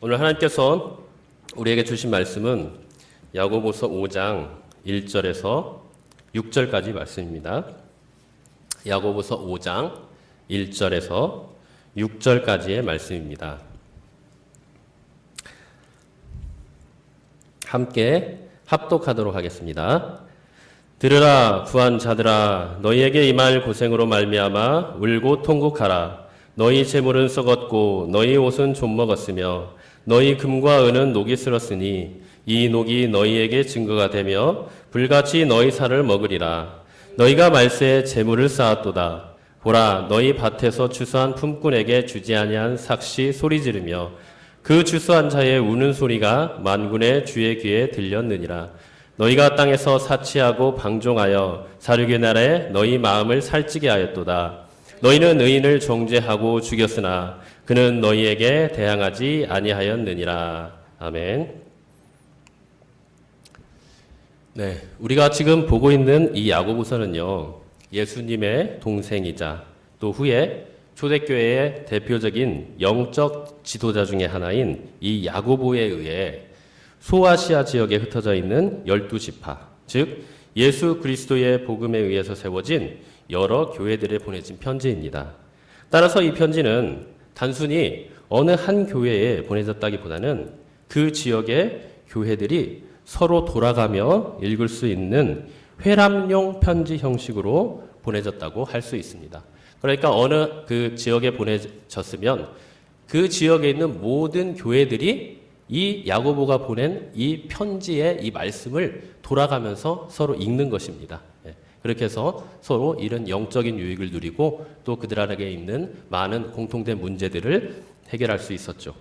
오늘 하나님께서 우리에게 주신 말씀은 야고보서 5장 1절에서 6절까지 말씀입니다. 야고보서 5장 1절에서 6절까지의 말씀입니다. 함께 합독하도록 하겠습니다. 들으라 구한 자들아, 너희에게 임할 고생으로 말미암아 울고 통곡하라. 너희 재물은 썩었고 너희 옷은 좀 먹었으며 너희 금과 은은 녹이 슬었으니 이 녹이 너희에게 증거가 되며 불같이 너희 살을 먹으리라. 너희가 말세에 재물을 쌓았도다. 보라, 너희 밭에서 추수한 품꾼에게 주지 아니한 삭시 소리 지르며 그 추수한 자의 우는 소리가 만군의 주의 귀에 들렸느니라. 너희가 땅에서 사치하고 방종하여 사륙의 날에 너희 마음을 살찌게 하였도다. 너희는 의인을 정죄하고 죽였으나 그는 너희에게 대항하지 아니하였느니라. 아멘. 네, 우리가 지금 보고 있는 이 야고보서는요, 예수님의 동생이자 또 후에 초대교회의 대표적인 영적 지도자 중에 하나인 이 야고보에 의해 소아시아 지역에 흩어져 있는 12지파, 즉 예수 그리스도의 복음에 의해서 세워진 여러 교회들에 보내진 편지입니다. 따라서 이 편지는 단순히 어느 한 교회에 보내졌다기보다는 그 지역의 교회들이 서로 돌아가며 읽을 수 있는 회람용 편지 형식으로 보내졌다고 할 수 있습니다. 그러니까 어느 그 지역에 보내졌으면 그 지역에 있는 모든 교회들이 이 야고보가 보낸 이 편지의 이 말씀을 돌아가면서 서로 읽는 것입니다. 그렇게 해서 서로 이런 영적인 유익을 누리고 또 그들에게 있는 많은 공통된 문제들을 해결할 수 있었죠.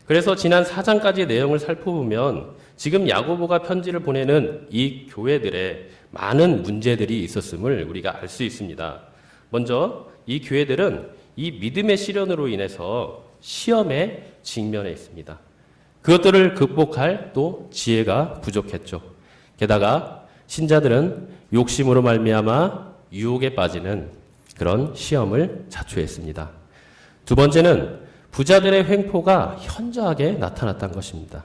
그래서 지난 4장까지의 내용을 살펴보면 지금 야고보가 편지를 보내는 이 교회들의 많은 문제들이 있었음을 우리가 알 수 있습니다. 먼저 이 교회들은 이 믿음의 시련으로 인해서 시험에 직면해 있습니다. 그것들을 극복할 또 지혜가 부족했죠. 게다가 신자들은 욕심으로 말미암아 유혹에 빠지는 그런 시험을 자초했습니다. 두 번째는 부자들의 횡포가 현저하게 나타났던 것입니다.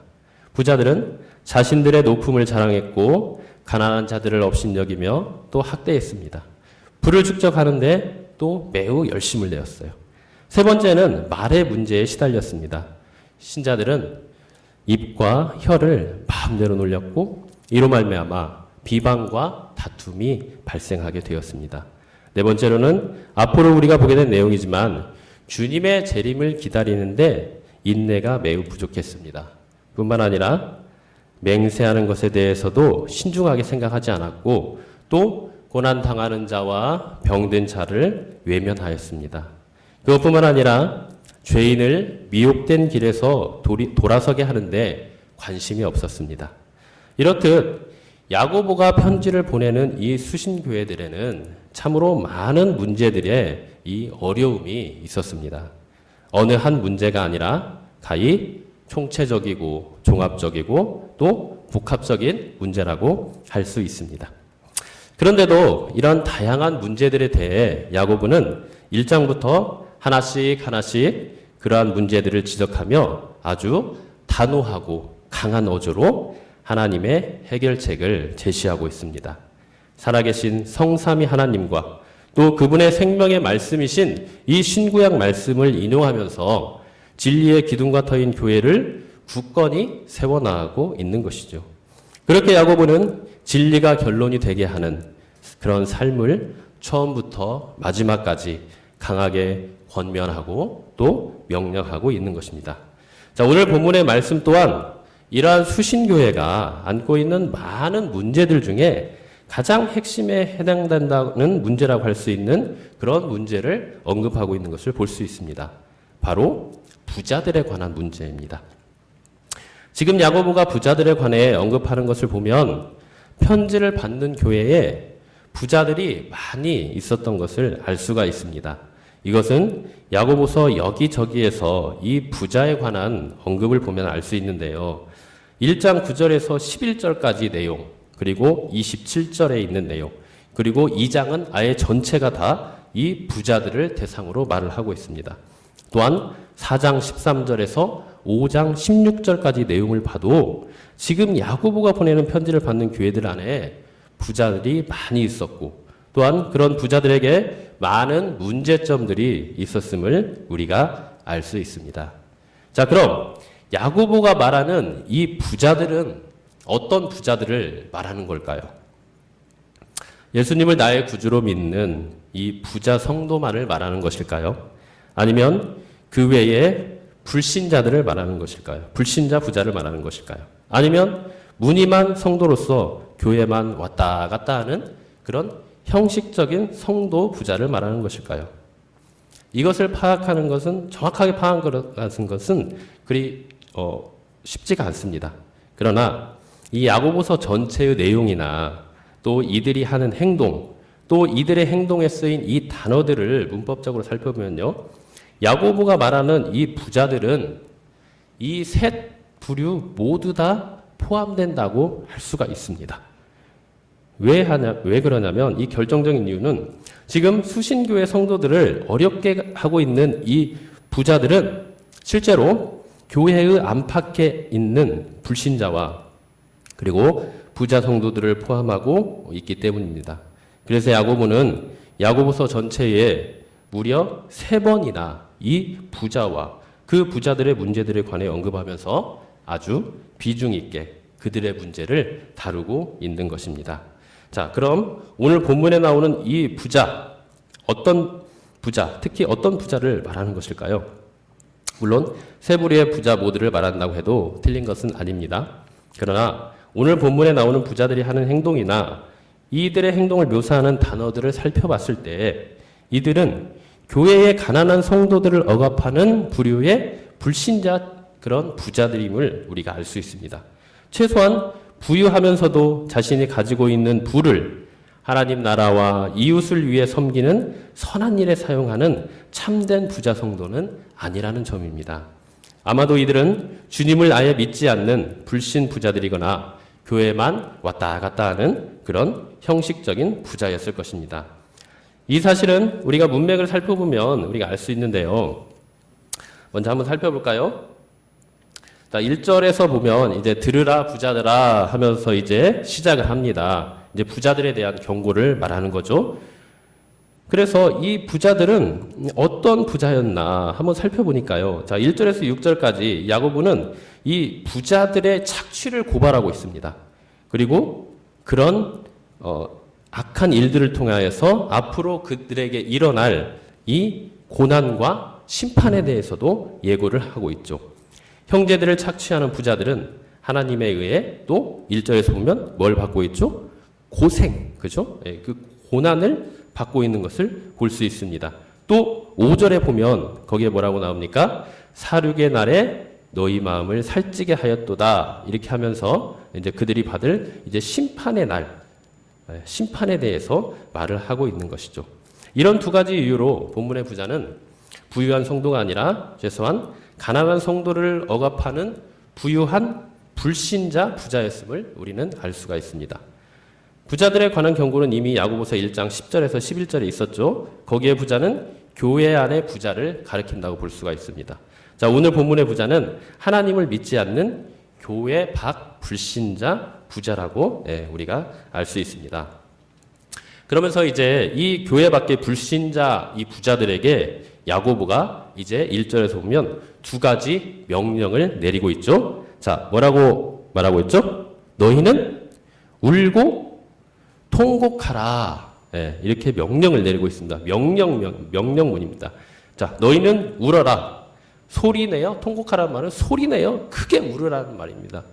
부자들은 자신들의 높음을 자랑했고 가난한 자들을 업신여기며 또 학대했습니다. 부를 축적하는데 또 매우 열심을 내었어요. 세 번째는 말의 문제에 시달렸습니다. 신자들은 입과 혀를 마음대로 놀렸고 이로 말미암아 비방과 다툼이 발생하게 되었습니다. 네 번째로는 앞으로 우리가 보게 된 내용이지만 주님의 재림을 기다리는데 인내가 매우 부족했습니다. 뿐만 아니라 맹세하는 것에 대해서도 신중하게 생각하지 않았고 또 고난당하는 자와 병든 자를 외면하였습니다. 그것뿐만 아니라 죄인을 미혹된 길에서 돌아서게 하는데 관심이 없었습니다. 이렇듯 야고보가 편지를 보내는 이 수신교회들에는 참으로 많은 문제들의 이 어려움이 있었습니다. 어느 한 문제가 아니라 가히 총체적이고 종합적이고 또 복합적인 문제라고 할 수 있습니다. 그런데도 이런 다양한 문제들에 대해 야고보는 1장부터 하나씩 그러한 문제들을 지적하며 아주 단호하고 강한 어조로 하나님의 해결책을 제시하고 있습니다. 살아계신 성삼위 하나님과 또 그분의 생명의 말씀이신 이 신구약 말씀을 인용하면서 진리의 기둥과 터인 교회를 굳건히 세워나가고 있는 것이죠. 그렇게 야고보는 진리가 결론이 되게 하는 그런 삶을 처음부터 마지막까지 강하게 권면하고 또 명령하고 있는 것입니다. 자, 오늘 본문의 말씀 또한 이러한 수신교회가 안고 있는 많은 문제들 중에 가장 핵심에 해당된다는 문제라고 할 수 있는 그런 문제를 언급하고 있는 것을 볼 수 있습니다. 바로 부자들에 관한 문제입니다. 지금 야고보가 부자들에 관해 언급하는 것을 보면 편지를 받는 교회에 부자들이 많이 있었던 것을 알 수가 있습니다. 이것은 야고보서 여기저기에서 이 부자에 관한 언급을 보면 알 수 있는데요. 1장 9절에서 11절까지 내용, 그리고 27절에 있는 내용, 그리고 2장은 아예 전체가 다 이 부자들을 대상으로 말을 하고 있습니다. 또한 4장 13절에서 5장 16절까지 내용을 봐도 지금 야고보가 보내는 편지를 받는 교회들 안에 부자들이 많이 있었고 또한 그런 부자들에게 많은 문제점들이 있었음을 우리가 알 수 있습니다. 자, 그럼 야고보가 말하는 이 부자들은 어떤 부자들을 말하는 걸까요? 예수님을 나의 구주로 믿는 이 부자 성도만을 말하는 것일까요? 아니면 그 외에 불신자들을 말하는 것일까요? 불신자 부자를 말하는 것일까요? 아니면 무늬만 성도로서 교회만 왔다 갔다 하는 그런 형식적인 성도 부자를 말하는 것일까요? 이것을 파악하는 것은 정확하게 파악하는 것은 그리 쉽지가 않습니다. 그러나 이 야고보서 전체의 내용이나 또 이들이 하는 행동, 또 이들의 행동에 쓰인 이 단어들을 문법적으로 살펴보면요, 야고보가 말하는 이 부자들은 이 셋 부류 모두 다 포함된다고 할 수가 있습니다. 왜 그러냐면 이 결정적인 이유는 지금 수신교회 성도들을 어렵게 하고 있는 이 부자들은 실제로 교회의 안팎에 있는 불신자와 그리고 부자 성도들을 포함하고 있기 때문입니다. 그래서 야고보는 야고보서 전체에 무려 3번이나 이 부자와 그 부자들의 문제들에 관해 언급하면서 아주 비중 있게 그들의 문제를 다루고 있는 것입니다. 자, 그럼 오늘 본문에 나오는 이 부자, 어떤 부자, 특히 어떤 부자를 말하는 것일까요? 물론 세 부류의 부자 모두를 말한다고 해도 틀린 것은 아닙니다. 그러나 오늘 본문에 나오는 부자들이 하는 행동이나 이들의 행동을 묘사하는 단어들을 살펴봤을 때 이들은 교회의 가난한 성도들을 억압하는 부류의 불신자 그런 부자들임을 우리가 알 수 있습니다. 최소한 부유하면서도 자신이 가지고 있는 부를 하나님 나라와 이웃을 위해 섬기는 선한 일에 사용하는 참된 부자 성도는 아니라는 점입니다. 아마도 이들은 주님을 아예 믿지 않는 불신 부자들이거나 교회만 왔다 갔다 하는 그런 형식적인 부자였을 것입니다. 이 사실은 우리가 문맥을 살펴보면 우리가 알 수 있는데요. 먼저 한번 살펴볼까요? 자, 1절에서 보면 이제 들으라 부자들아 하면서 이제 시작을 합니다. 이제 부자들에 대한 경고를 말하는 거죠. 그래서 이 부자들은 어떤 부자였나 한번 살펴보니까요. 자, 1절에서 6절까지 야고보는 이 부자들의 착취를 고발하고 있습니다. 그리고 그런 악한 일들을 통하여서 앞으로 그들에게 일어날 이 고난과 심판에 대해서도 예고를 하고 있죠. 형제들을 착취하는 부자들은 하나님에 의해 또 1절에서 보면 뭘 받고 있죠? 고생, 그죠? 그 고난을 받고 있는 것을 볼 수 있습니다. 또 5절에 보면 거기에 뭐라고 나옵니까? 사륙의 날에 너희 마음을 살찌게 하였도다. 이렇게 하면서 이제 그들이 받을 이제 심판의 날, 심판에 대해서 말을 하고 있는 것이죠. 이런 두 가지 이유로 본문의 부자는 부유한 성도가 아니라 최소한 가난한 성도를 억압하는 부유한 불신자 부자였음을 우리는 알 수가 있습니다. 부자들에 관한 경고는 이미 야고보서 1장 10절에서 11절에 있었죠. 거기에 부자는 교회 안의 부자를 가리킨다고 볼 수가 있습니다. 자, 오늘 본문의 부자는 하나님을 믿지 않는 교회 밖 불신자 부자라고 우리가 알 수 있습니다. 그러면서 이제 이 교회 밖의 불신자 이 부자들에게 야고보가 이제 1절에서 보면 두 가지 명령을 내리고 있죠. 자, 뭐라고 말하고 있죠? 너희는 울고 통곡하라. 이렇게 명령을 내리고 있습니다. 명령문입니다. 자, 너희는 울어라. 소리내어, 통곡하라는 말은 소리내어 크게 울으라는 말입니다.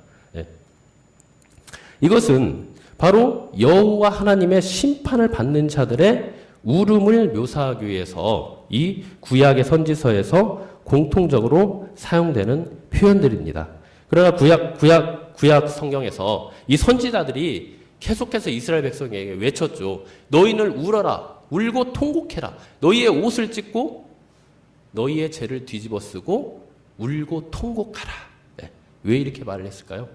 이것은 바로 여호와 하나님의 심판을 받는 자들의 울음을 묘사하기 위해서 이 구약의 선지서에서 공통적으로 사용되는 표현들입니다. 그러나 구약 성경에서 이 선지자들이 계속해서 이스라엘 백성에게 외쳤죠. 너희는 울어라. 울고 통곡해라. 너희의 옷을 찢고 너희의 죄를 뒤집어 쓰고 울고 통곡하라. 왜 이렇게 말을 했을까요?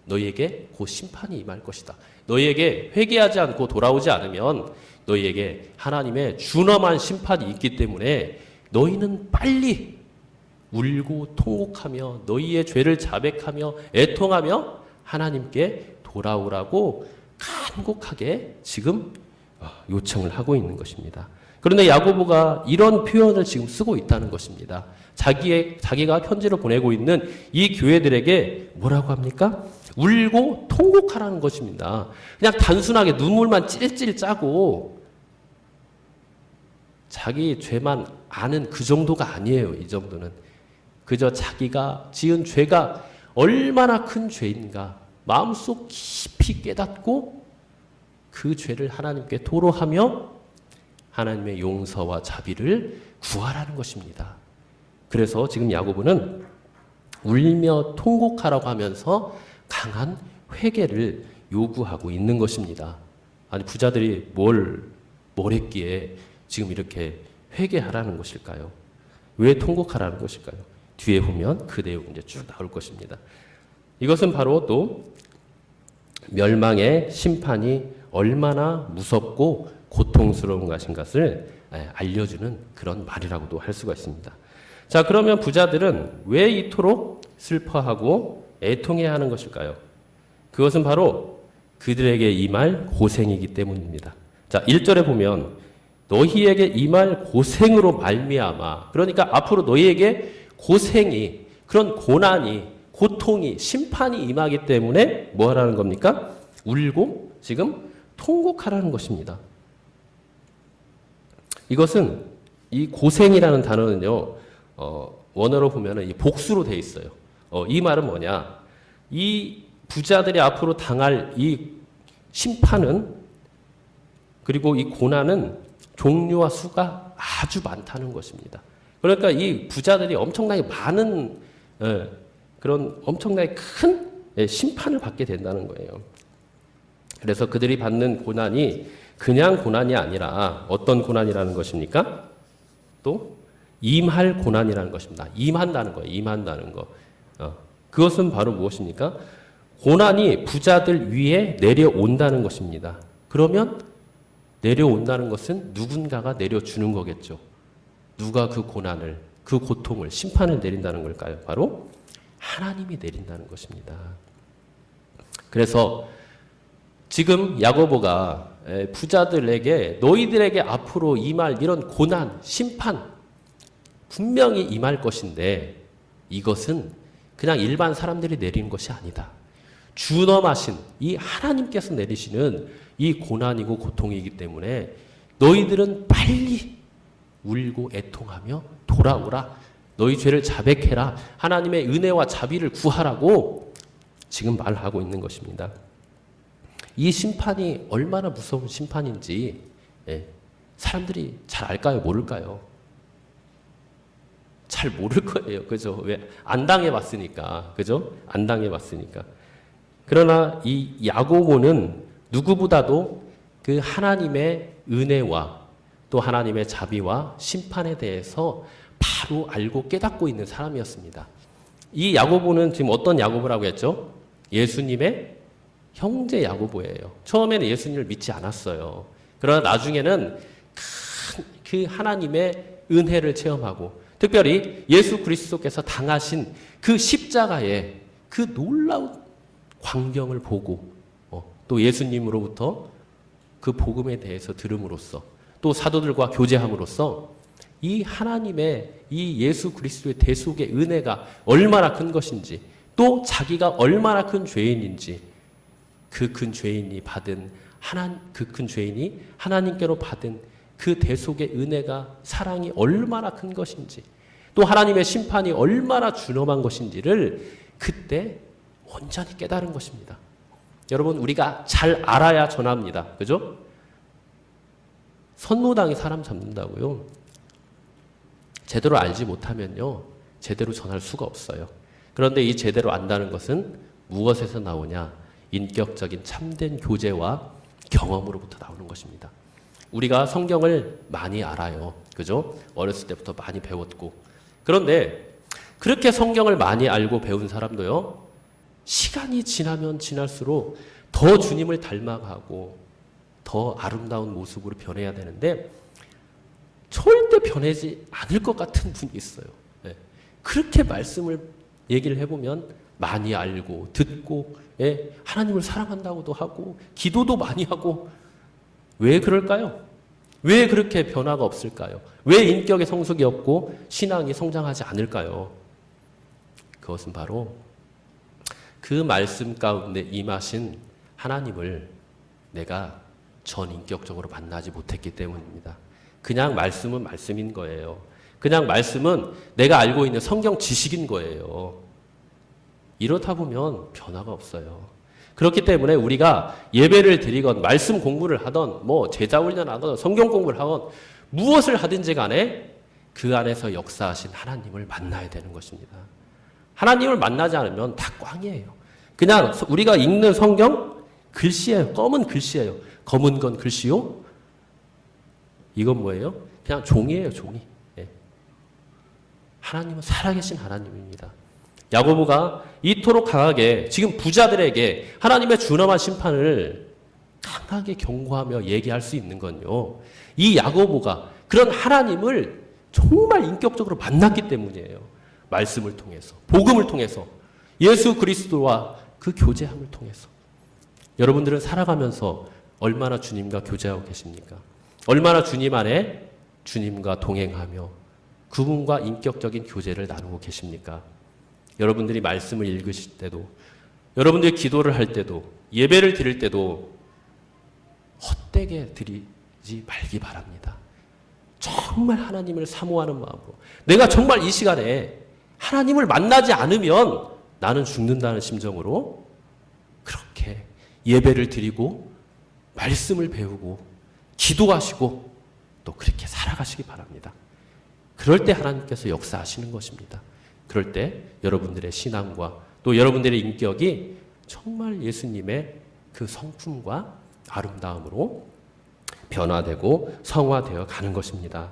너희에게 곧 심판이 임할 것이다. 너희에게 회개하지 않고 돌아오지 않으면 너희에게 하나님의 준엄한 심판이 있기 때문에 너희는 빨리 울고 통곡하며 너희의 죄를 자백하며 애통하며 하나님께 돌아오라고 간곡하게 지금 요청을 하고 있는 것입니다. 그런데 야고보가 이런 표현을 지금 쓰고 있다는 것입니다. 자기가 편지를 보내고 있는 이 교회들에게 뭐라고 합니까? 울고 통곡하라는 것입니다. 그냥 단순하게 눈물만 찔찔 짜고 자기 죄만 아는 그 정도가 아니에요. 이 정도는. 그저 자기가 지은 죄가 얼마나 큰 죄인가 마음속 깊이 깨닫고 그 죄를 하나님께 토로하며 하나님의 용서와 자비를 구하라는 것입니다. 그래서 지금 야고보는 울며 통곡하라고 하면서 강한 회개를 요구하고 있는 것입니다. 아니 부자들이 뭘 했기에 지금 이렇게 회개하라는 것일까요? 왜 통곡하라는 것일까요? 뒤에 보면 그 내용이 이제 쭉 나올 것입니다. 이것은 바로 또 멸망의 심판이 얼마나 무섭고 고통스러운 것을 알려주는 그런 말이라고도 할 수가 있습니다. 자, 그러면 부자들은 왜 이토록 슬퍼하고 애통해야 하는 것일까요? 그것은 바로 그들에게 임할 고생이기 때문입니다. 자, 1절에 보면 너희에게 임할 고생으로 말미암아, 그러니까 앞으로 너희에게 고생이, 그런 고난이, 고통이, 심판이 임하기 때문에 뭐 하라는 겁니까? 울고 지금 통곡하라는 것입니다. 이것은 이 고생이라는 단어는요, 원어로 보면은 이 복수로 돼 있어요. 이 말은 뭐냐? 이 부자들이 앞으로 당할 이 심판은, 그리고 이 고난은 종류와 수가 아주 많다는 것입니다. 그러니까 이 부자들이 엄청나게 많은 그런 엄청나게 큰 심판을 받게 된다는 거예요. 그래서 그들이 받는 고난이 그냥 고난이 아니라 어떤 고난이라는 것입니까? 또 임할 고난이라는 것입니다. 임한다는 거예요. 임한다는 거. 그것은 바로 무엇입니까? 고난이 부자들 위에 내려온다는 것입니다. 그러면 내려온다는 것은 누군가가 내려주는 거겠죠. 누가 그 고난을, 그 고통을, 심판을 내린다는 걸까요? 바로 하나님이 내린다는 것입니다. 그래서 지금 야고보가 부자들에게 너희들에게 앞으로 임할 이런 고난, 심판 분명히 임할 것인데 이것은 그냥 일반 사람들이 내리는 것이 아니다. 준엄하신 이 하나님께서 내리시는 이 고난이고 고통이기 때문에 너희들은 빨리 울고 애통하며 돌아오라. 너희 죄를 자백해라. 하나님의 은혜와 자비를 구하라고 지금 말하고 있는 것입니다. 이 심판이 얼마나 무서운 심판인지 사람들이 잘 알까요? 모를까요? 잘 모를 거예요. 그죠? 왜? 안 당해봤으니까. 그죠? 안 당해봤으니까. 그러나 이 야고보는 누구보다도 그 하나님의 은혜와 또 하나님의 자비와 심판에 대해서 바로 알고 깨닫고 있는 사람이었습니다. 이 야고보는 지금 어떤 야고보라고 했죠? 예수님의 형제 야고보예요. 처음에는 예수님을 믿지 않았어요. 그러나 나중에는 그 하나님의 은혜를 체험하고 특별히 예수 그리스도께서 당하신 그 십자가의 그 놀라운 광경을 보고 또 예수님으로부터 그 복음에 대해서 들음으로써 또 사도들과 교제함으로써 이 하나님의 이 예수 그리스도의 대속의 은혜가 얼마나 큰 것인지 또 자기가 얼마나 큰 죄인인지 그 큰 죄인이 받은 그 큰 죄인이 하나님께로 받은 그 대속의 은혜가 사랑이 얼마나 큰 것인지 또 하나님의 심판이 얼마나 준엄한 것인지를 그때 온전히 깨달은 것입니다. 여러분 우리가 잘 알아야 전합니다. 그죠? 선노당이 사람 잡는다고요. 제대로 알지 못하면요. 제대로 전할 수가 없어요. 그런데 이 제대로 안다는 것은 무엇에서 나오냐? 인격적인 참된 교제와 경험으로부터 나오는 것입니다. 우리가 성경을 많이 알아요. 그죠? 어렸을 때부터 많이 배웠고. 그런데 그렇게 성경을 많이 알고 배운 사람도요. 시간이 지나면 지날수록 더 주님을 닮아가고 더 아름다운 모습으로 변해야 되는데 절대 변하지 않을 것 같은 분이 있어요. 네. 그렇게 말씀을 얘기를 해보면 많이 알고 듣고 하나님을 사랑한다고도 하고 기도도 많이 하고 왜 그럴까요? 왜 그렇게 변화가 없을까요? 왜 인격의 성숙이 없고 신앙이 성장하지 않을까요? 그것은 바로 그 말씀 가운데 임하신 하나님을 내가 전인격적으로 만나지 못했기 때문입니다. 그냥 말씀은 말씀인 거예요. 그냥 말씀은 내가 알고 있는 성경 지식인 거예요. 이렇다 보면 변화가 없어요. 그렇기 때문에 우리가 예배를 드리건 말씀 공부를 하던 제자 훈련하건 성경 공부를 하건 무엇을 하든지 간에 그 안에서 역사하신 하나님을 만나야 되는 것입니다. 하나님을 만나지 않으면 다 꽝이에요. 그냥 우리가 읽는 성경 글씨예요. 검은 글씨예요. 검은 건 글씨요? 이건 뭐예요? 그냥 종이에요, 종이. 하나님은 살아계신 하나님입니다. 야고보가 이토록 강하게 지금 부자들에게 하나님의 준엄한 심판을 강하게 경고하며 얘기할 수 있는 건요. 이 야고보가 그런 하나님을 정말 인격적으로 만났기 때문이에요. 말씀을 통해서, 복음을 통해서, 예수 그리스도와 그 교제함을 통해서. 여러분들은 살아가면서 얼마나 주님과 교제하고 계십니까? 얼마나 주님 안에 주님과 동행하며 그분과 인격적인 교제를 나누고 계십니까? 여러분들이 말씀을 읽으실 때도, 여러분들이 기도를 할 때도, 예배를 드릴 때도 헛되게 드리지 말기 바랍니다. 정말 하나님을 사모하는 마음으로, 내가 정말 이 시간에 하나님을 만나지 않으면 나는 죽는다는 심정으로 그렇게 예배를 드리고 말씀을 배우고 기도하시고 또 그렇게 살아가시기 바랍니다. 그럴 때 하나님께서 역사하시는 것입니다. 그럴 때 여러분들의 신앙과 또 여러분들의 인격이 정말 예수님의 그 성품과 아름다움으로 변화되고 성화되어 가는 것입니다.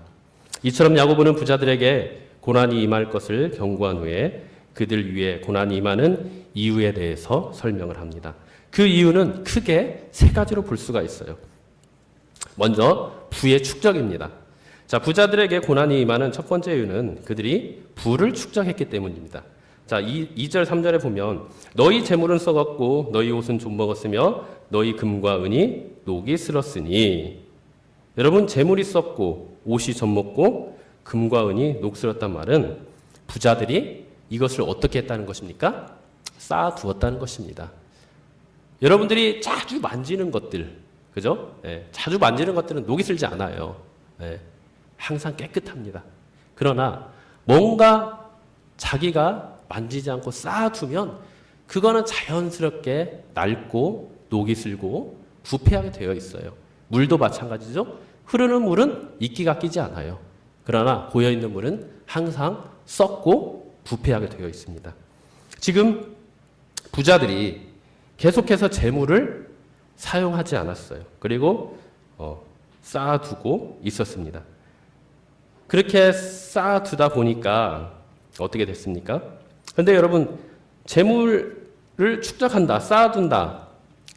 이처럼 야고보는 부자들에게 고난이 임할 것을 경고한 후에 그들 위에 고난이 임하는 이유에 대해서 설명을 합니다. 그 이유는 크게 세 가지로 볼 수가 있어요. 먼저 부의 축적입니다. 자, 부자들에게 고난이 임하는 첫 번째 이유는 그들이 부를 축적했기 때문입니다. 자, 2절 3절에 보면 너희 재물은 썩었고 너희 옷은 좀 먹었으며 너희 금과 은이 녹이 슬었으니. 여러분, 재물이 썩고 옷이 좀 먹고 금과 은이 녹슬었단 말은 부자들이 이것을 어떻게 했다는 것입니까? 쌓아두었다는 것입니다. 여러분들이 자주 만지는 것들, 그죠? 자주 만지는 것들은 녹이 슬지 않아요. 항상 깨끗합니다. 그러나 뭔가 자기가 만지지 않고 쌓아두면 그거는 자연스럽게 낡고 녹이 슬고 부패하게 되어 있어요. 물도 마찬가지죠. 흐르는 물은 이끼가 끼지 않아요. 그러나 고여있는 물은 항상 썩고 부패하게 되어 있습니다. 지금 부자들이 계속해서 재물을 사용하지 않았어요. 그리고 쌓아두고 있었습니다. 그렇게 쌓아두다 보니까 어떻게 됐습니까? 그런데 여러분, 재물을 축적한다, 쌓아둔다,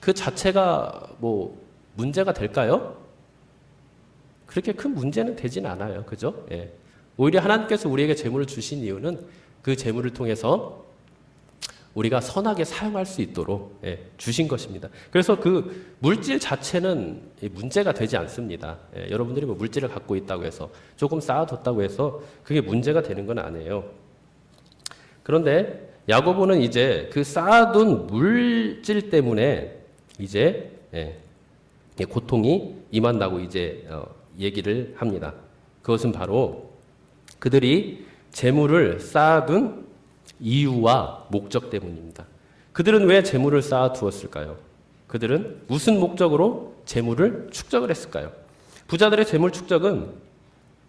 그 자체가 문제가 될까요? 그렇게 큰 문제는 되진 않아요. 그죠? 오히려 하나님께서 우리에게 재물을 주신 이유는 그 재물을 통해서 우리가 선하게 사용할 수 있도록 주신 것입니다. 그래서 그 물질 자체는 문제가 되지 않습니다. 여러분들이 물질을 갖고 있다고 해서 조금 쌓아뒀다고 해서 그게 문제가 되는 건 아니에요. 그런데 야고보는 이제 그 쌓아둔 물질 때문에 이제 고통이 임한다고 이제 얘기를 합니다. 그것은 바로 그들이 재물을 쌓아둔 이유와 목적 때문입니다. 그들은 왜 재물을 쌓아두었을까요? 그들은 무슨 목적으로 재물을 축적을 했을까요? 부자들의 재물 축적은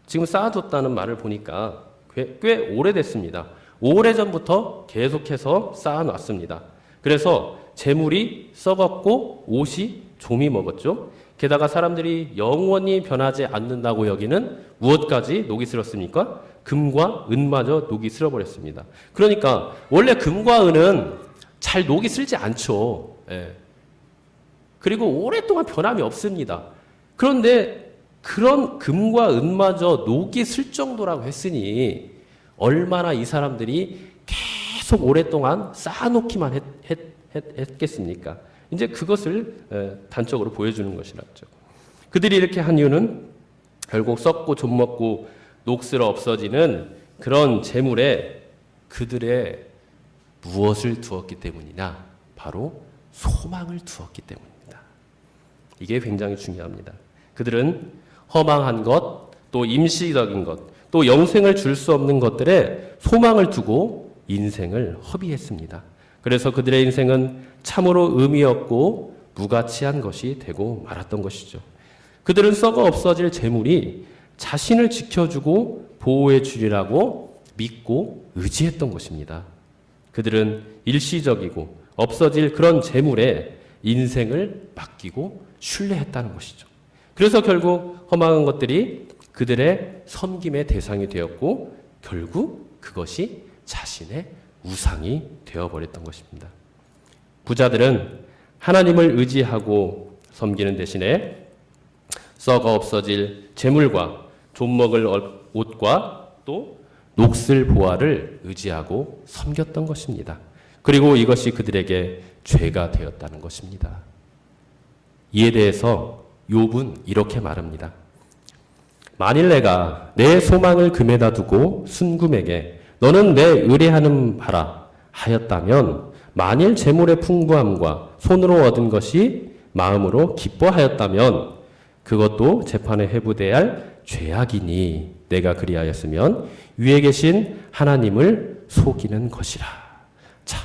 지금 쌓아뒀다는 말을 보니까 꽤 오래됐습니다. 오래전부터 계속해서 쌓아놨습니다. 그래서 재물이 썩었고 옷이 좀이 먹었죠. 게다가 사람들이 영원히 변하지 않는다고 여기는 무엇까지 녹이 슬었습니까? 금과 은마저 녹이 슬어버렸습니다. 그러니까 원래 금과 은은 잘 녹이 슬지 않죠. 그리고 오랫동안 변함이 없습니다. 그런데 그런 금과 은마저 녹이 슬 정도라고 했으니 얼마나 이 사람들이 계속 오랫동안 쌓아놓기만 했겠습니까? 이제 그것을 단적으로 보여주는 것이라죠. 그들이 이렇게 한 이유는 결국 썩고 좀먹고 녹슬어 없어지는 그런 재물에 그들의 무엇을 두었기 때문이냐? 바로 소망을 두었기 때문입니다. 이게 굉장히 중요합니다. 그들은 허망한 것, 또 임시적인 것, 또 영생을 줄 수 없는 것들에 소망을 두고 인생을 허비했습니다. 그래서 그들의 인생은 참으로 의미 없고 무가치한 것이 되고 말았던 것이죠. 그들은 썩어 없어질 재물이 자신을 지켜주고 보호해 주리라고 믿고 의지했던 것입니다. 그들은 일시적이고 없어질 그런 재물에 인생을 맡기고 신뢰했다는 것이죠. 그래서 결국 허망한 것들이 그들의 섬김의 대상이 되었고 결국 그것이 자신의 우상이 되어버렸던 것입니다. 부자들은 하나님을 의지하고 섬기는 대신에 썩어 없어질 재물과 좀먹을 옷과 또 녹슬 보화를 의지하고 섬겼던 것입니다. 그리고 이것이 그들에게 죄가 되었다는 것입니다. 이에 대해서 욥은 이렇게 말합니다. 만일 내가 내 소망을 금에다 두고 순금에게 너는 내 의뢰하는 바라 하였다면 만일 재물의 풍부함과 손으로 얻은 것이 마음으로 기뻐하였다면 그것도 재판에 회부돼야 할 죄악이니 내가 그리하였으면 위에 계신 하나님을 속이는 것이라. 자,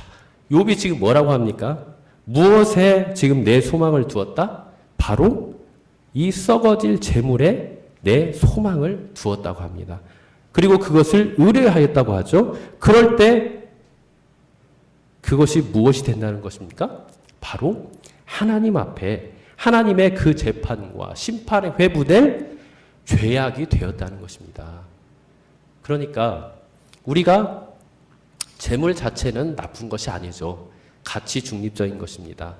욥이 지금 뭐라고 합니까? 무엇에 지금 내 소망을 두었다? 바로 이 썩어질 재물에 내 소망을 두었다고 합니다. 그리고 그것을 의뢰하였다고 하죠. 그럴 때 그것이 무엇이 된다는 것입니까? 바로 하나님 앞에 하나님의 그 재판과 심판에 회부될 죄악이 되었다는 것입니다. 그러니까 우리가 재물 자체는 나쁜 것이 아니죠. 가치 중립적인 것입니다.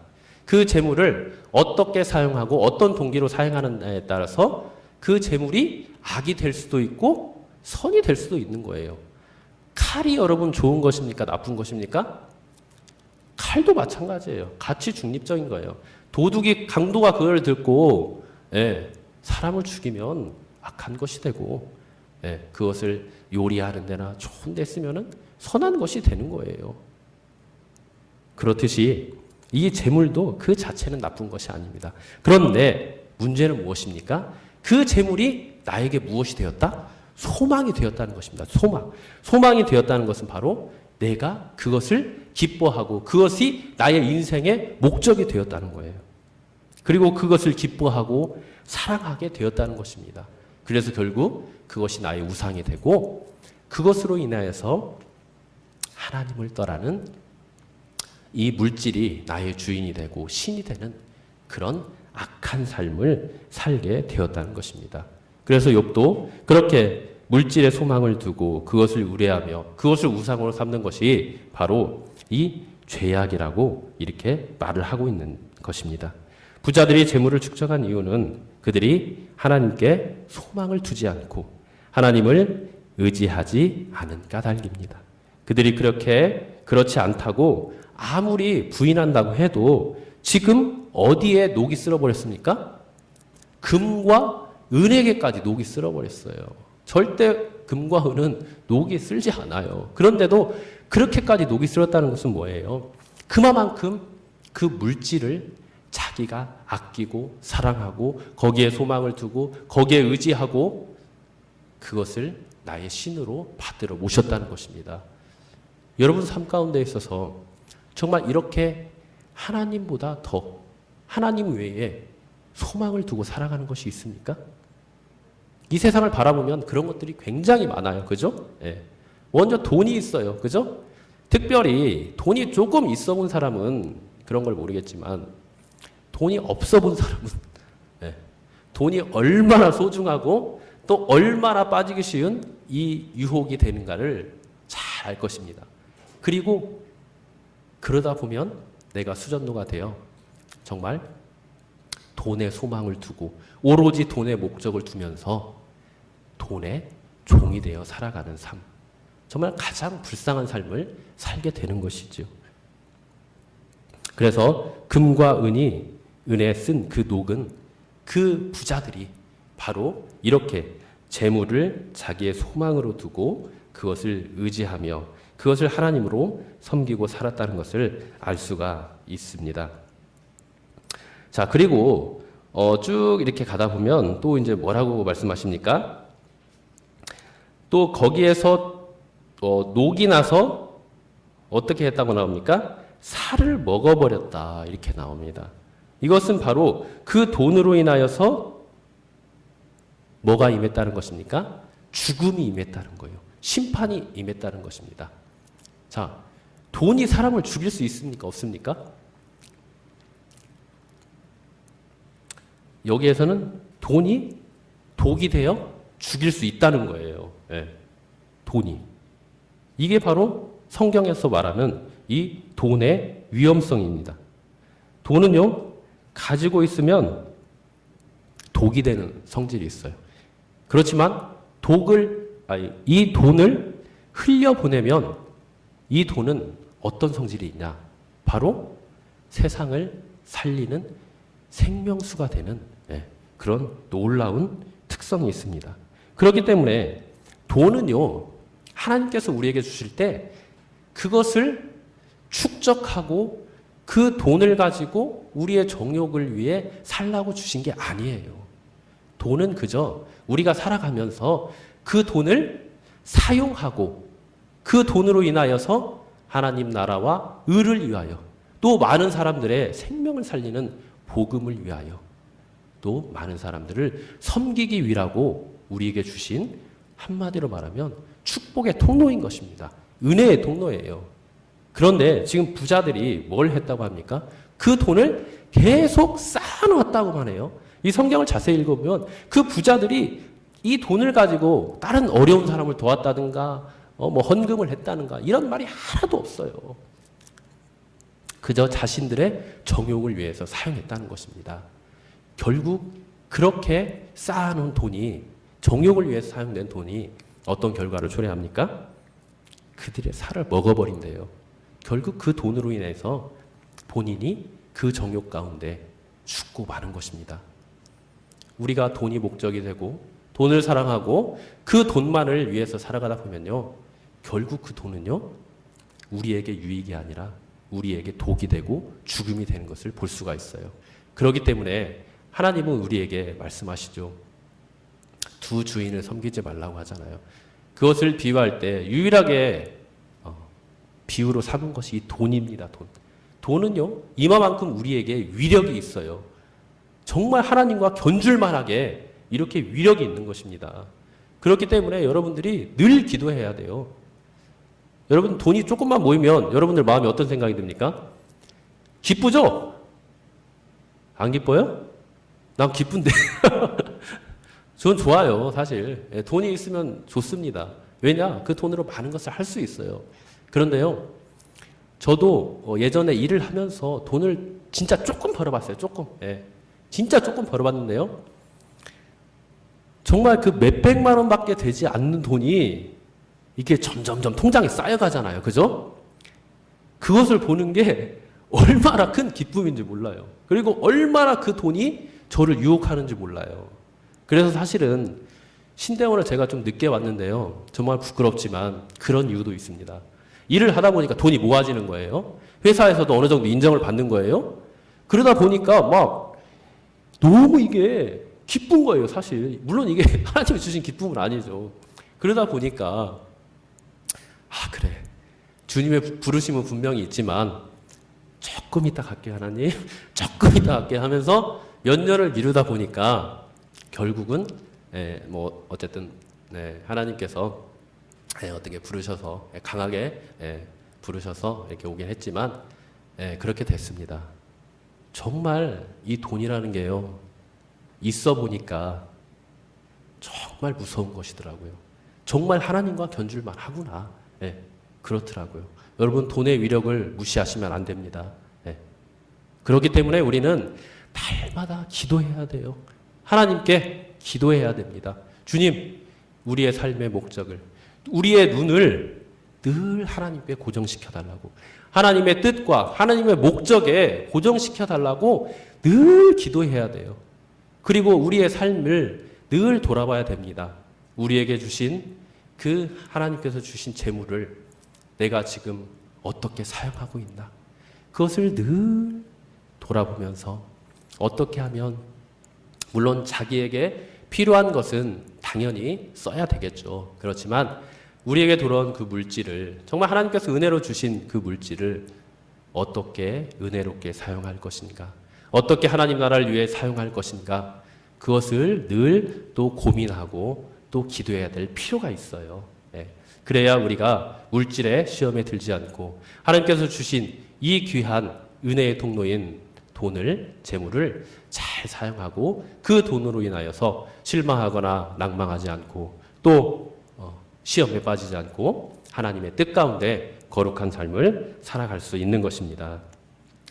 그 재물을 어떻게 사용하고 어떤 동기로 사용하느냐에 따라서 그 재물이 악이 될 수도 있고 선이 될 수도 있는 거예요. 칼이 여러분 좋은 것입니까? 나쁜 것입니까? 칼도 마찬가지예요. 가치 중립적인 거예요. 도둑이 강도가 그걸 듣고 사람을 죽이면 악한 것이 되고 그것을 요리하는 데나 좋은 데 쓰면은 선한 것이 되는 거예요. 그렇듯이 이 재물도 그 자체는 나쁜 것이 아닙니다. 그런데 문제는 무엇입니까? 그 재물이 나에게 무엇이 되었다? 소망이 되었다는 것입니다. 소망이 되었다는 것은 바로 내가 그것을 기뻐하고 그것이 나의 인생의 목적이 되었다는 거예요. 그리고 그것을 기뻐하고 사랑하게 되었다는 것입니다. 그래서 결국 그것이 나의 우상이 되고 그것으로 인하여서 하나님을 떠나는 이 물질이 나의 주인이 되고 신이 되는 그런 악한 삶을 살게 되었다는 것입니다. 그래서 욥도 그렇게 물질에 소망을 두고 그것을 의뢰하며 그것을 우상으로 삼는 것이 바로 이 죄악이라고 이렇게 말을 하고 있는 것입니다. 부자들이 재물을 축적한 이유는 그들이 하나님께 소망을 두지 않고 하나님을 의지하지 않은 까닭입니다. 그들이 그렇지 않다고 아무리 부인한다고 해도 지금 어디에 녹이 쓸어버렸습니까? 금과 은에게까지 녹이 쓸어버렸어요. 절대 금과 은은 녹이 쓸지 않아요. 그런데도 그렇게까지 녹이 쓸었다는 것은 뭐예요? 그만큼 그 물질을 자기가 아끼고 사랑하고 거기에 소망을 두고 거기에 의지하고 그것을 나의 신으로 받들어 모셨다는 것입니다. 여러분 삶 가운데 있어서 정말 이렇게 하나님보다 더 하나님 외에 소망을 두고 살아가는 것이 있습니까? 이 세상을 바라보면 그런 것들이 굉장히 많아요. 그죠? 먼저 돈이 있어요. 그죠? 특별히 돈이 조금 있어 본 사람은 그런 걸 모르겠지만 돈이 없어 본 사람은 돈이 얼마나 소중하고 또 얼마나 빠지기 쉬운 이 유혹이 되는가를 잘 알 것입니다. 그리고 그러다 보면 내가 수전노가 되어 정말 돈에 소망을 두고 오로지 돈에 목적을 두면서 돈의 종이 되어 살아가는 삶. 정말 가장 불쌍한 삶을 살게 되는 것이죠. 그래서 금과 은에 쓴 그 녹은 그 부자들이 바로 이렇게 재물을 자기의 소망으로 두고 그것을 의지하며 그것을 하나님으로 섬기고 살았다는 것을 알 수가 있습니다. 자, 그리고 쭉 이렇게 가다 보면 또 이제 뭐라고 말씀하십니까? 또 거기에서 녹이 나서 어떻게 했다고 나옵니까? 살을 먹어버렸다 이렇게 나옵니다. 이것은 바로 그 돈으로 인하여서 뭐가 임했다는 것입니까? 죽음이 임했다는 거예요. 심판이 임했다는 것입니다. 자, 돈이 사람을 죽일 수 있습니까? 없습니까? 여기에서는 돈이 독이 되어 죽일 수 있다는 거예요. 네. 돈이. 이게 바로 성경에서 말하는 이 돈의 위험성입니다. 돈은요, 가지고 있으면 독이 되는 성질이 있어요. 그렇지만 이 돈을 흘려보내면 이 돈은 어떤 성질이 있냐? 바로 세상을 살리는 생명수가 되는 그런 놀라운 특성이 있습니다. 그렇기 때문에 돈은요, 하나님께서 우리에게 주실 때 그것을 축적하고 그 돈을 가지고 우리의 정욕을 위해 살라고 주신 게 아니에요. 돈은 그저 우리가 살아가면서 그 돈을 사용하고 그 돈으로 인하여서 하나님 나라와 의를 위하여 또 많은 사람들의 생명을 살리는 복음을 위하여 또 많은 사람들을 섬기기 위라고 우리에게 주신 한마디로 말하면 축복의 통로인 것입니다. 은혜의 통로예요. 그런데 지금 부자들이 뭘 했다고 합니까? 그 돈을 계속 쌓아놓았다고만 해요. 이 성경을 자세히 읽어보면 그 부자들이 이 돈을 가지고 다른 어려운 사람을 도왔다든가 헌금을 했다든가 이런 말이 하나도 없어요. 그저 자신들의 정욕을 위해서 사용했다는 것입니다. 결국 그렇게 쌓아놓은 돈이 정욕을 위해서 사용된 돈이 어떤 결과를 초래합니까? 그들의 살을 먹어버린대요. 결국 그 돈으로 인해서 본인이 그 정욕 가운데 죽고 마는 것입니다. 우리가 돈이 목적이 되고 돈을 사랑하고 그 돈만을 위해서 살아가다 보면요, 결국 그 돈은요, 우리에게 유익이 아니라 우리에게 독이 되고 죽음이 되는 것을 볼 수가 있어요. 그렇기 때문에 하나님은 우리에게 말씀하시죠. 두 주인을 섬기지 말라고 하잖아요. 그것을 비유할 때 유일하게 비유로 삼은 것이 이 돈입니다. 돈은요, 이마만큼 우리에게 위력이 있어요. 정말 하나님과 견줄 만하게 이렇게 위력이 있는 것입니다. 그렇기 때문에 여러분들이 늘 기도해야 돼요. 여러분 돈이 조금만 모이면 여러분들 마음에 어떤 생각이 듭니까? 기쁘죠? 안 기뻐요? 난 기쁜데. 전 좋아요, 사실. 돈이 있으면 좋습니다. 왜냐? 그 돈으로 많은 것을 할 수 있어요. 그런데요, 저도 예전에 일을 하면서 돈을 진짜 조금 벌어봤어요. 조금. 진짜 조금 벌어봤는데요. 정말 그 몇백만 원밖에 되지 않는 돈이 이게 점점점 통장에 쌓여가잖아요. 그죠? 그것을 보는 게 얼마나 큰 기쁨인지 몰라요. 그리고 얼마나 그 돈이 저를 유혹하는지 몰라요. 그래서 사실은 신대원을 제가 좀 늦게 왔는데요. 정말 부끄럽지만 그런 이유도 있습니다. 일을 하다 보니까 돈이 모아지는 거예요. 회사에서도 어느 정도 인정을 받는 거예요. 그러다 보니까 막 너무 이게 기쁜 거예요, 사실. 물론 이게 하나님이 주신 기쁨은 아니죠. 그러다 보니까 그래. 주님의 부르심은 분명히 있지만 조금 이따 갈게 하나님. 조금 이따 갈게 하면서 몇 년을 미루다 보니까 결국은 어쨌든 하나님께서 어떻게 부르셔서 강하게 부르셔서 이렇게 오긴 했지만 그렇게 됐습니다. 정말 이 돈이라는 게요, 있어 보니까 정말 무서운 것이더라고요. 정말 하나님과 견줄만 하구나. 그렇더라고요. 여러분, 돈의 위력을 무시하시면 안 됩니다. 그렇기 때문에 우리는 날마다 기도해야 돼요. 하나님께 기도해야 됩니다. 주님, 우리의 삶의 목적을, 우리의 눈을 늘 하나님께 고정시켜달라고, 하나님의 뜻과 하나님의 목적에 고정시켜달라고 늘 기도해야 돼요. 그리고 우리의 삶을 늘 돌아봐야 됩니다. 우리에게 주신 그 하나님께서 주신 재물을 내가 지금 어떻게 사용하고 있나, 그것을 늘 돌아보면서 어떻게 하면, 물론 자기에게 필요한 것은 당연히 써야 되겠죠. 그렇지만 우리에게 돌아온 그 물질을, 정말 하나님께서 은혜로 주신 그 물질을 어떻게 은혜롭게 사용할 것인가, 어떻게 하나님 나라를 위해 사용할 것인가, 그것을 늘 또 고민하고 또 기도해야 될 필요가 있어요. 그래야 우리가 물질의 시험에 들지 않고 하나님께서 주신 이 귀한 은혜의 통로인 돈을, 재물을 잘 사용하고 그 돈으로 인하여서 실망하거나 낭망하지 않고 또 시험에 빠지지 않고 하나님의 뜻 가운데 거룩한 삶을 살아갈 수 있는 것입니다.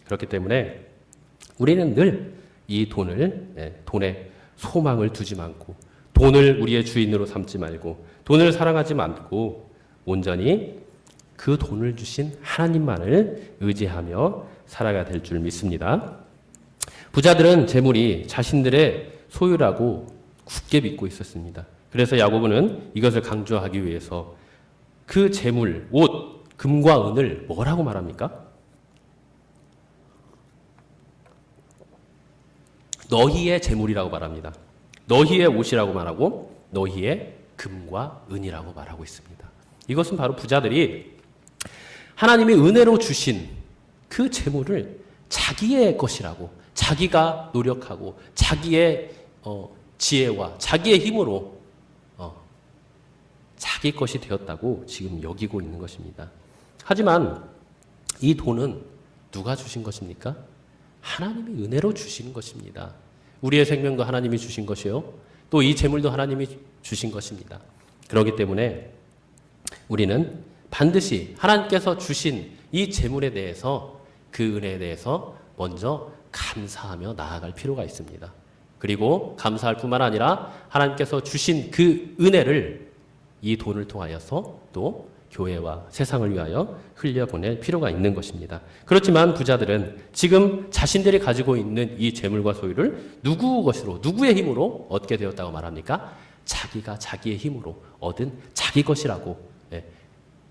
그렇기 때문에 우리는 늘 이 돈에 소망을 두지 말고, 돈을 우리의 주인으로 삼지 말고, 돈을 사랑하지 말고 온전히 그 돈을 주신 하나님만을 의지하며 살아가야 될 줄 믿습니다. 부자들은 재물이 자신들의 소유라고 굳게 믿고 있었습니다. 그래서 야고보는 이것을 강조하기 위해서 그 재물, 옷, 금과 은을 뭐라고 말합니까? 너희의 재물이라고 말합니다. 너희의 옷이라고 말하고 너희의 금과 은이라고 말하고 있습니다. 이것은 바로 부자들이 하나님이 은혜로 주신 그 재물을 자기의 것이라고, 자기가 노력하고 자기의 지혜와 자기의 힘으로 자기 것이 되었다고 지금 여기고 있는 것입니다. 하지만 이 돈은 누가 주신 것입니까? 하나님이 은혜로 주신 것입니다. 우리의 생명도 하나님이 주신 것이요, 또 이 재물도 하나님이 주신 것입니다. 그렇기 때문에 우리는 반드시 하나님께서 주신 이 재물에 대해서, 그 은혜에 대해서 먼저 감사하며 나아갈 필요가 있습니다. 그리고 감사할 뿐만 아니라 하나님께서 주신 그 은혜를 이 돈을 통하여서 또 교회와 세상을 위하여 흘려보낼 필요가 있는 것입니다. 그렇지만 부자들은 지금 자신들이 가지고 있는 이 재물과 소유를 누구 것으로, 누구의 힘으로 얻게 되었다고 말합니까? 자기가 자기의 힘으로 얻은 자기 것이라고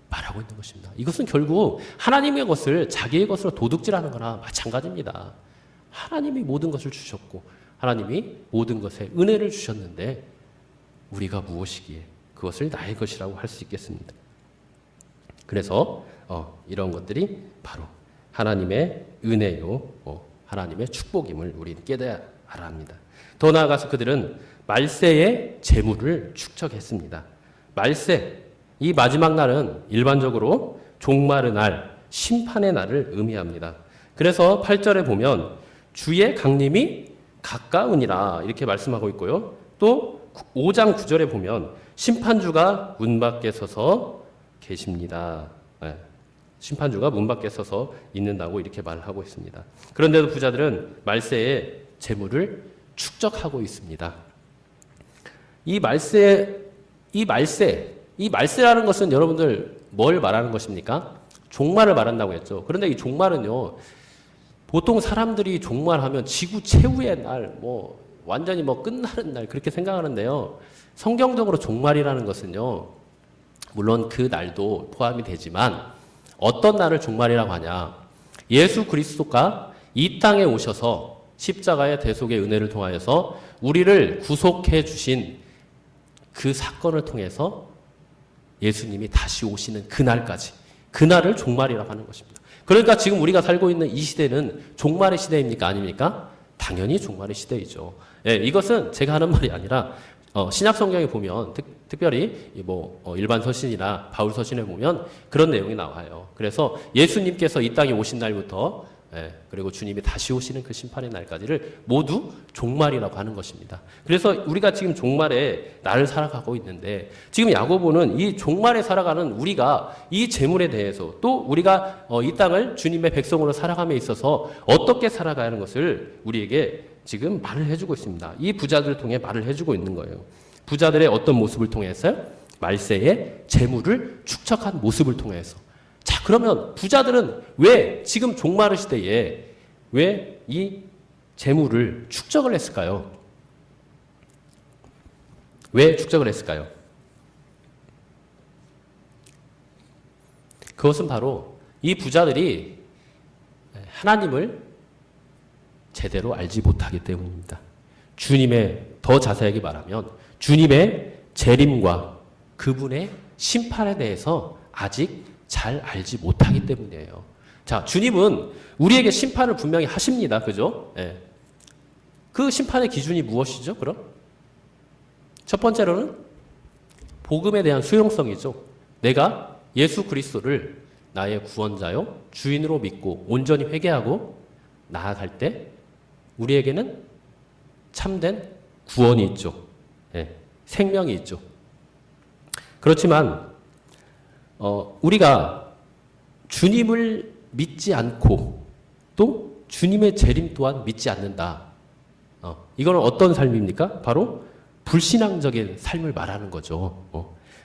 말하고 있는 것입니다. 이것은 결국 하나님의 것을 자기의 것으로 도둑질하는 거나 마찬가지입니다. 하나님이 모든 것을 주셨고 하나님이 모든 것에 은혜를 주셨는데 우리가 무엇이기에 그것을 나의 것이라고 할 수 있겠습니다. 그래서 이런 것들이 바로 하나님의 은혜요, 하나님의 축복임을 우리는 깨달아야 합니다. 더 나아가서 그들은 말세의 재물을 축적했습니다. 말세, 이 마지막 날은 일반적으로 종말의 날, 심판의 날을 의미합니다. 그래서 8절에 보면 주의 강림이 가까우니라 이렇게 말씀하고 있고요. 또 5장 9절에 보면 심판주가 문 밖에 서서 계십니다. 심판주가 문 밖에 서서 있는다고 이렇게 말을 하고 있습니다. 그런데도 부자들은 말세에 재물을 축적하고 있습니다. 이 말세라는 것은 여러분들 뭘 말하는 것입니까? 종말을 말한다고 했죠. 그런데 이 종말은요, 보통 사람들이 종말하면 지구 최후의 날, 완전히 끝나는 날 그렇게 생각하는데요. 성경적으로 종말이라는 것은요, 물론 그 날도 포함이 되지만 어떤 날을 종말이라고 하냐? 예수 그리스도가 이 땅에 오셔서 십자가의 대속의 은혜를 통하여서 우리를 구속해 주신 그 사건을 통해서 예수님이 다시 오시는 그날까지, 그날을 종말이라고 하는 것입니다. 그러니까 지금 우리가 살고 있는 이 시대는 종말의 시대입니까? 아닙니까? 당연히 종말의 시대이죠. 이것은 제가 하는 말이 아니라 신약 성경에 보면 특별히 일반 서신이나 바울 서신에 보면 그런 내용이 나와요. 그래서 예수님께서 이 땅에 오신 날부터 그리고 주님이 다시 오시는 그 심판의 날까지를 모두 종말이라고 하는 것입니다. 그래서 우리가 지금 종말의 날을 살아가고 있는데 지금 야고보는 이 종말에 살아가는 우리가 이 재물에 대해서 또 우리가 이 땅을 주님의 백성으로 살아감에 있어서 어떻게 살아가야 하는 것을 우리에게 지금 말을 해주고 있습니다. 이 부자들을 통해 말을 해주고 있는 거예요. 부자들의 어떤 모습을 통해서요? 말세의 재물을 축적한 모습을 통해서. 자, 그러면 부자들은 왜 지금 종말의 시대에 왜 이 재물을 축적을 했을까요? 왜 축적을 했을까요? 그것은 바로 이 부자들이 하나님을 제대로 알지 못하기 때문입니다. 더 자세하게 말하면 주님의 재림과 그분의 심판에 대해서 아직 잘 알지 못하기 때문이에요. 자, 주님은 우리에게 심판을 분명히 하십니다. 그죠? 예. 그 심판의 기준이 무엇이죠, 그럼? 첫 번째로는 복음에 대한 수용성이죠. 내가 예수 그리스도를 나의 구원자요, 주인으로 믿고 온전히 회개하고 나아갈 때 우리에게는 참된 구원이 있죠. 예, 생명이 있죠. 그렇지만 우리가 주님을 믿지 않고 또 주님의 재림 또한 믿지 않는다. 이거는 어떤 삶입니까? 바로 불신앙적인 삶을 말하는 거죠.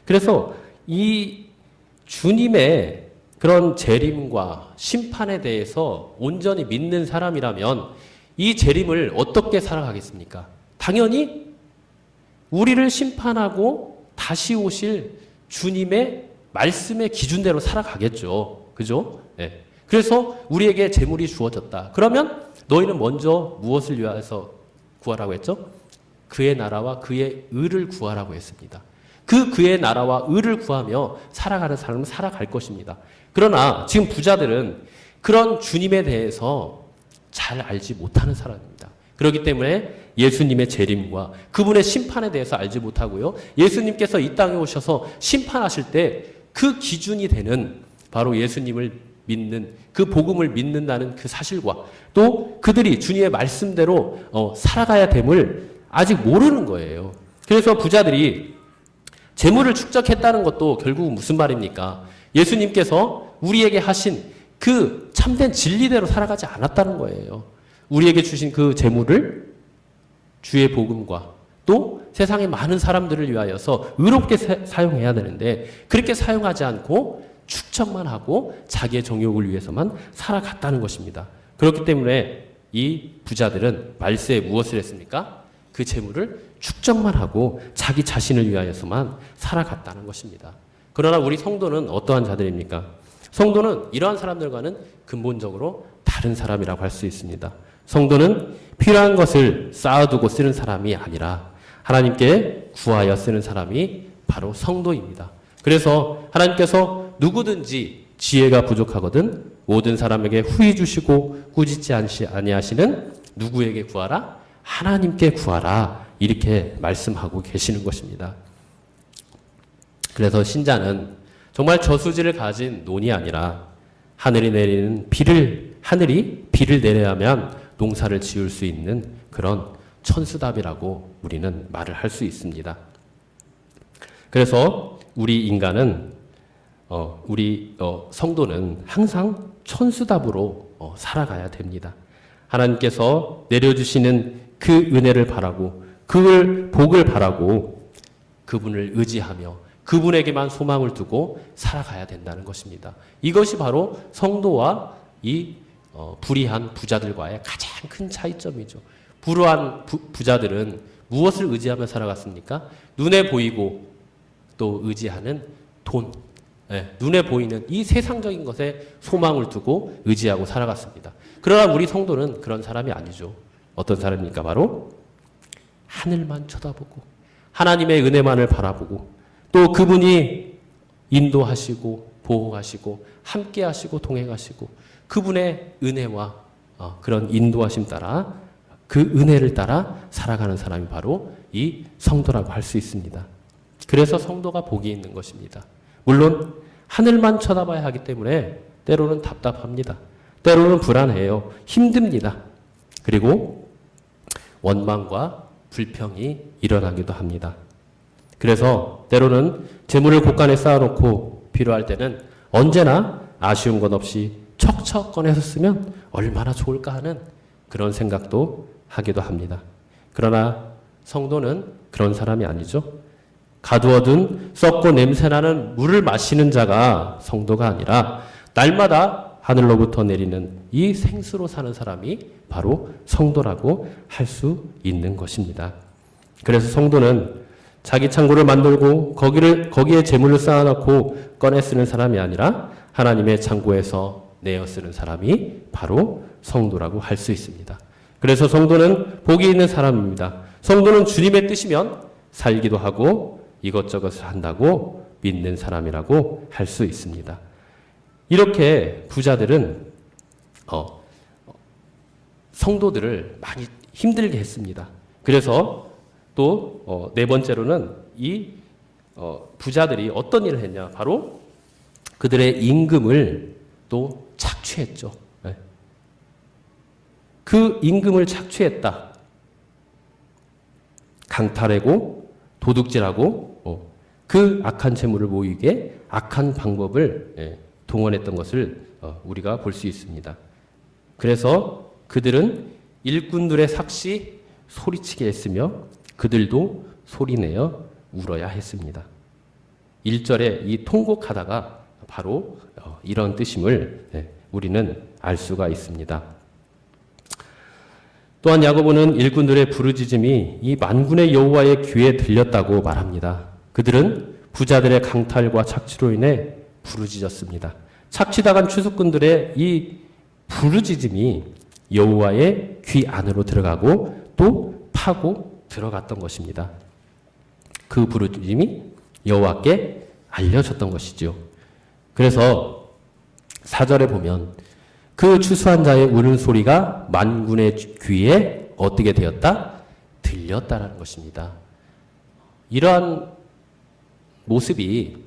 그래서 이 주님의 그런 재림과 심판에 대해서 온전히 믿는 사람이라면 이 재림을 어떻게 살아가겠습니까? 당연히 우리를 심판하고 다시 오실 주님의 말씀의 기준대로 살아가겠죠. 그죠? 네. 그래서 우리에게 재물이 주어졌다. 그러면 너희는 먼저 무엇을 위해서 구하라고 했죠? 그의 나라와 그의 의를 구하라고 했습니다. 그의 나라와 의를 구하며 살아가는 사람은 살아갈 것입니다. 그러나 지금 부자들은 그런 주님에 대해서 잘 알지 못하는 사람입니다. 그렇기 때문에 예수님의 재림과 그분의 심판에 대해서 알지 못하고요. 예수님께서 이 땅에 오셔서 심판하실 때 그 기준이 되는 바로 예수님을 믿는 그 복음을 믿는다는 그 사실과 또 그들이 주님의 말씀대로 살아가야 됨을 아직 모르는 거예요. 그래서 부자들이 재물을 축적했다는 것도 결국 무슨 말입니까? 예수님께서 우리에게 하신 그 참된 진리대로 살아가지 않았다는 거예요. 우리에게 주신 그 재물을 주의 복음과 또 세상의 많은 사람들을 위하여서 의롭게 사용해야 되는데 그렇게 사용하지 않고 축적만 하고 자기의 정욕을 위해서만 살아갔다는 것입니다. 그렇기 때문에 이 부자들은 말세에 무엇을 했습니까? 그 재물을 축적만 하고 자기 자신을 위하여서만 살아갔다는 것입니다. 그러나 우리 성도는 어떠한 자들입니까? 성도는 이러한 사람들과는 근본적으로 다른 사람이라고 할 수 있습니다. 성도는 필요한 것을 쌓아두고 쓰는 사람이 아니라 하나님께 구하여 쓰는 사람이 바로 성도입니다. 그래서 하나님께서 누구든지 지혜가 부족하거든 모든 사람에게 후히 주시고 꾸짖지 아니하시는 누구에게 구하라? 하나님께 구하라. 이렇게 말씀하고 계시는 것입니다. 그래서 신자는 정말 저수지를 가진 논이 아니라 하늘이 비를 내려야 하면 농사를 지을 수 있는 그런 천수답이라고 우리는 말을 할 수 있습니다. 그래서 우리 인간은 우리 성도는 항상 천수답으로 살아가야 됩니다. 하나님께서 내려주시는 그 은혜를 바라고 그 복을 바라고 그분을 의지하며 그분에게만 소망을 두고 살아가야 된다는 것입니다. 이것이 바로 성도와 이 불의한 부자들과의 가장 큰 차이점이죠. 불우한 부자들은 무엇을 의지하며 살아갔습니까? 눈에 보이고 또 의지하는 돈, 눈에 보이는 이 세상적인 것에 소망을 두고 의지하고 살아갔습니다. 그러나 우리 성도는 그런 사람이 아니죠. 어떤 사람입니까? 바로 하늘만 쳐다보고 하나님의 은혜만을 바라보고 또 그분이 인도하시고 보호하시고 함께하시고 동행하시고 그분의 은혜와 그런 인도하심 따라 그 은혜를 따라 살아가는 사람이 바로 이 성도라고 할 수 있습니다. 그래서 성도가 복이 있는 것입니다. 물론 하늘만 쳐다봐야 하기 때문에 때로는 답답합니다. 때로는 불안해요. 힘듭니다. 그리고 원망과 불평이 일어나기도 합니다. 그래서 때로는 재물을 곳간에 쌓아놓고 필요할 때는 언제나 아쉬운 것 없이 척척 꺼내서 쓰면 얼마나 좋을까 하는 그런 생각도 하기도 합니다. 그러나 성도는 그런 사람이 아니죠. 가두어둔 썩고 냄새나는 물을 마시는 자가 성도가 아니라 날마다 하늘로부터 내리는 이 생수로 사는 사람이 바로 성도라고 할 수 있는 것입니다. 그래서 성도는 자기 창고를 만들고 거기에 재물을 쌓아놓고 꺼내 쓰는 사람이 아니라 하나님의 창고에서 내어 쓰는 사람이 바로 성도라고 할 수 있습니다. 그래서 성도는 복이 있는 사람입니다. 성도는 주님의 뜻이면 살기도 하고 이것저것을 한다고 믿는 사람이라고 할 수 있습니다. 이렇게 부자들은 성도들을 많이 힘들게 했습니다. 그래서 또 네 번째로는 이 부자들이 어떤 일을 했냐? 바로 그들의 임금을 또 착취했죠. 네. 그 임금을 착취했다. 강탈하고 도둑질하고 그 악한 재물을 모이게 악한 방법을 동원했던 것을 우리가 볼 수 있습니다. 그래서 그들은 일꾼들의 삭시 소리치게 했으며 그들도 소리내어 울어야 했습니다. 1절에 이 통곡하다가 바로 이런 뜻임을 우리는 알 수가 있습니다. 또한 야고보는 일꾼들의 부르짖음이 이 만군의 여호와의 귀에 들렸다고 말합니다. 그들은 부자들의 강탈과 착취로 인해 부르짖었습니다. 착취당한 추수꾼들의 이 부르짖음이 여호와의 귀 안으로 들어가고 또 파고 들어갔던 것입니다. 그 부르짖음이 여호와께 알려졌던 것이죠. 그래서 4절에 보면 그 추수한 자의 우는 소리가 만군의 귀에 어떻게 되었다? 들렸다라는 것입니다. 이러한 모습이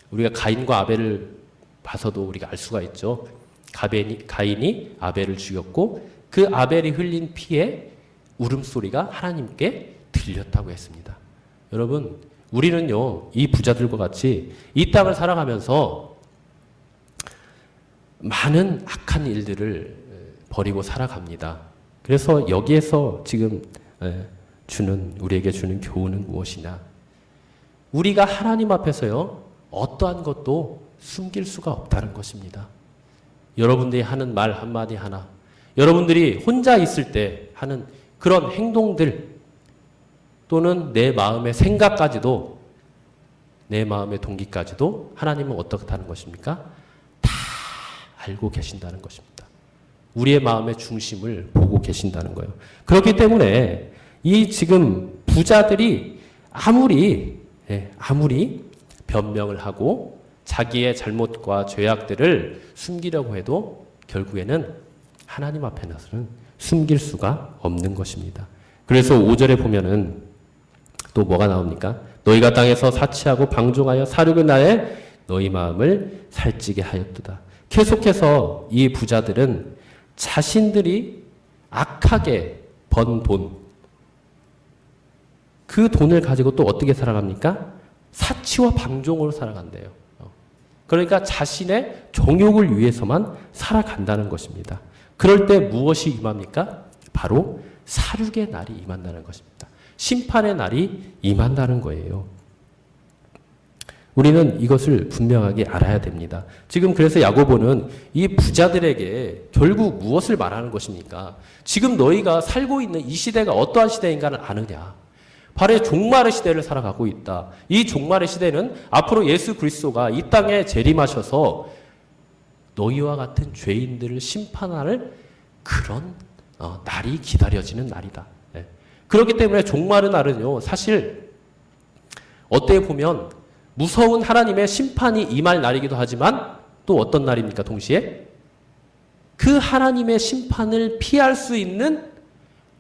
우리가 가인과 아벨을 봐서도 우리가 알 수가 있죠. 가인이 아벨을 죽였고 그 아벨이 흘린 피의 울음소리가 하나님께 들렸다고 했습니다. 여러분, 우리는요, 이 부자들과 같이 이 땅을 살아가면서 많은 악한 일들을 버리고 살아갑니다. 그래서 여기에서 지금 우리에게 주는 교훈은 무엇이냐? 우리가 하나님 앞에서요, 어떠한 것도 숨길 수가 없다는 것입니다. 여러분들이 하는 말 한마디 하나, 여러분들이 혼자 있을 때 하는 그런 행동들 또는 내 마음의 생각까지도, 내 마음의 동기까지도 하나님은 어떻다는 것입니까? 다 알고 계신다는 것입니다. 우리의 마음의 중심을 보고 계신다는 거예요. 그렇기 때문에 이 지금 부자들이 아무리 변명을 하고 자기의 잘못과 죄악들을 숨기려고 해도 결국에는 하나님 앞에서는 숨길 수가 없는 것입니다. 그래서 5절에 보면은 또 뭐가 나옵니까? 너희가 땅에서 사치하고 방종하여 사륙을 나해 너희 마음을 살찌게 하였도다. 계속해서 이 부자들은 자신들이 악하게 번 돈, 그 돈을 가지고 또 어떻게 살아갑니까? 사치와 방종으로 살아간대요. 그러니까 자신의 정욕을 위해서만 살아간다는 것입니다. 그럴 때 무엇이 임합니까? 바로 사륙의 날이 임한다는 것입니다. 심판의 날이 임한다는 거예요. 우리는 이것을 분명하게 알아야 됩니다. 지금 그래서 야고보는 이 부자들에게 결국 무엇을 말하는 것입니까? 지금 너희가 살고 있는 이 시대가 어떠한 시대인가를 아느냐? 바로 종말의 시대를 살아가고 있다. 이 종말의 시대는 앞으로 예수 그리스도가 이 땅에 재림하셔서 너희와 같은 죄인들을 심판할 그런 날이 기다려지는 날이다. 네. 그렇기 때문에 종말의 날은요, 사실 어떻게 보면 무서운 하나님의 심판이 임할 날이기도 하지만 또 어떤 날입니까? 동시에 그 하나님의 심판을 피할 수 있는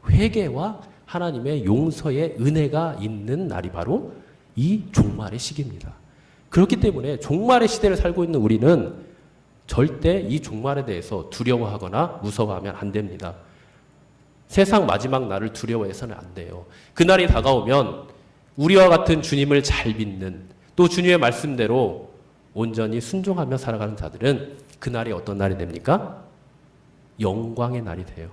회개와 하나님의 용서의 은혜가 있는 날이 바로 이 종말의 시기입니다. 그렇기 때문에 종말의 시대를 살고 있는 우리는 절대 이 종말에 대해서 두려워하거나 무서워하면 안 됩니다. 세상 마지막 날을 두려워해서는 안 돼요. 그날이 다가오면 우리와 같은 주님을 잘 믿는, 또 주님의 말씀대로 온전히 순종하며 살아가는 자들은 그날이 어떤 날이 됩니까? 영광의 날이 돼요.